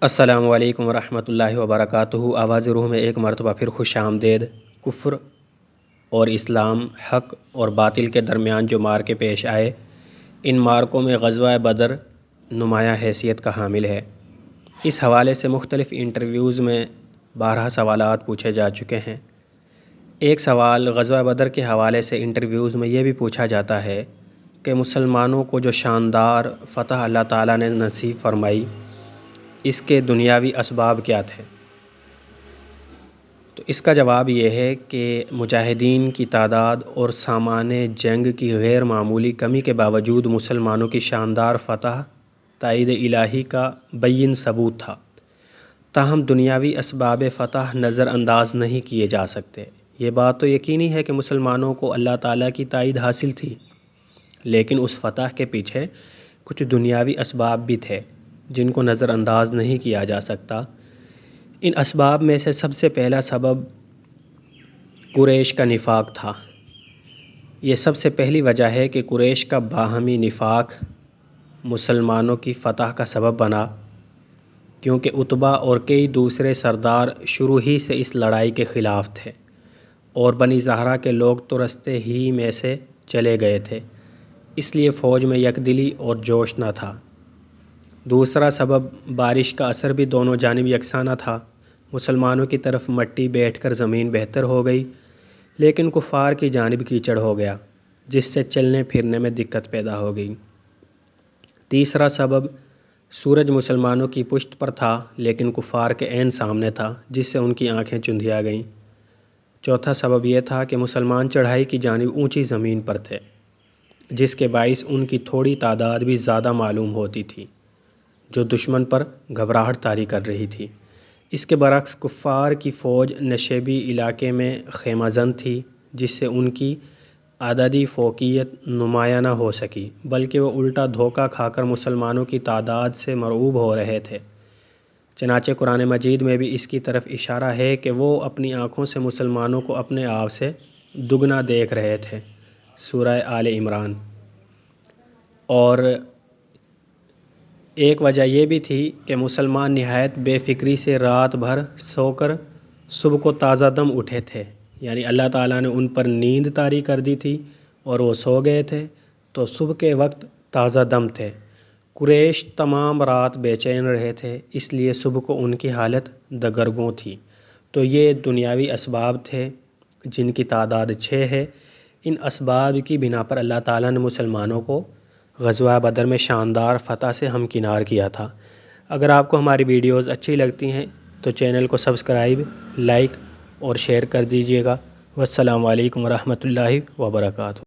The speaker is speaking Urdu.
السلام علیکم ورحمۃ اللہ وبرکاتہ۔ آواز روح میں ایک مرتبہ پھر خوش آمدید۔ کفر اور اسلام، حق اور باطل کے درمیان جو مارکے پیش آئے، ان مارکوں میں غزوہ بدر نمایاں حیثیت کا حامل ہے۔ اس حوالے سے مختلف انٹرویوز میں بارہا سوالات پوچھے جا چکے ہیں۔ ایک سوال غزوہ بدر کے حوالے سے انٹرویوز میں یہ بھی پوچھا جاتا ہے کہ مسلمانوں کو جو شاندار فتح اللہ تعالیٰ نے نصیب فرمائی، اس کے دنیاوی اسباب کیا تھے؟ تو اس کا جواب یہ ہے کہ مجاہدین کی تعداد اور سامان جنگ کی غیر معمولی کمی کے باوجود مسلمانوں کی شاندار فتح تائید الہی کا بین ثبوت تھا۔ تاہم دنیاوی اسباب فتح نظر انداز نہیں کیے جا سکتے۔ یہ بات تو یقینی ہے کہ مسلمانوں کو اللہ تعالیٰ کی تائید حاصل تھی، لیکن اس فتح کے پیچھے کچھ دنیاوی اسباب بھی تھے جن کو نظر انداز نہیں کیا جا سکتا۔ ان اسباب میں سے سب سے پہلا سبب قریش کا نفاق تھا۔ یہ سب سے پہلی وجہ ہے کہ قریش کا باہمی نفاق مسلمانوں کی فتح کا سبب بنا، کیونکہ عتبہ اور کئی دوسرے سردار شروع ہی سے اس لڑائی کے خلاف تھے، اور بنی زہرہ کے لوگ تو رستے ہی میں سے چلے گئے تھے، اس لیے فوج میں یکدلی اور جوش نہ تھا۔ دوسرا سبب بارش کا اثر بھی دونوں جانب یکساں نہ تھا۔ مسلمانوں کی طرف مٹی بیٹھ کر زمین بہتر ہو گئی، لیکن کفار کی جانب کیچڑ ہو گیا، جس سے چلنے پھرنے میں دقت پیدا ہو گئی۔ تیسرا سبب سورج مسلمانوں کی پشت پر تھا، لیکن کفار کے عین سامنے تھا، جس سے ان کی آنکھیں چندھیا گئیں۔ چوتھا سبب یہ تھا کہ مسلمان چڑھائی کی جانب اونچی زمین پر تھے، جس کے باعث ان کی تھوڑی تعداد بھی زیادہ معلوم ہوتی تھی، جو دشمن پر گھبراہٹ طاری کر رہی تھی۔ اس کے برعکس کفار کی فوج نشیبی علاقے میں خیمہ زن تھی، جس سے ان کی عددی فوقیت نمایاں نہ ہو سکی، بلکہ وہ الٹا دھوکہ کھا کر مسلمانوں کی تعداد سے مرعوب ہو رہے تھے۔ چنانچہ قرآن مجید میں بھی اس کی طرف اشارہ ہے کہ وہ اپنی آنکھوں سے مسلمانوں کو اپنے آپ سے دگنا دیکھ رہے تھے، سورہ آل عمران۔ اور ایک وجہ یہ بھی تھی کہ مسلمان نہایت بے فکری سے رات بھر سو کر صبح کو تازہ دم اٹھے تھے، یعنی اللہ تعالیٰ نے ان پر نیند طاری کر دی تھی اور وہ سو گئے تھے، تو صبح کے وقت تازہ دم تھے۔ قریش تمام رات بے چین رہے تھے، اس لیے صبح کو ان کی حالت دگرگوں تھی۔ تو یہ دنیاوی اسباب تھے جن کی تعداد 6 ہے۔ ان اسباب کی بنا پر اللہ تعالیٰ نے مسلمانوں کو غزوہ بدر میں شاندار فتح سے ہمکنار کیا تھا۔ اگر آپ کو ہماری ویڈیوز اچھی لگتی ہیں تو چینل کو سبسکرائب، لائک اور شیئر کر دیجیے گا۔ والسلام علیکم ورحمۃ اللہ وبرکاتہ۔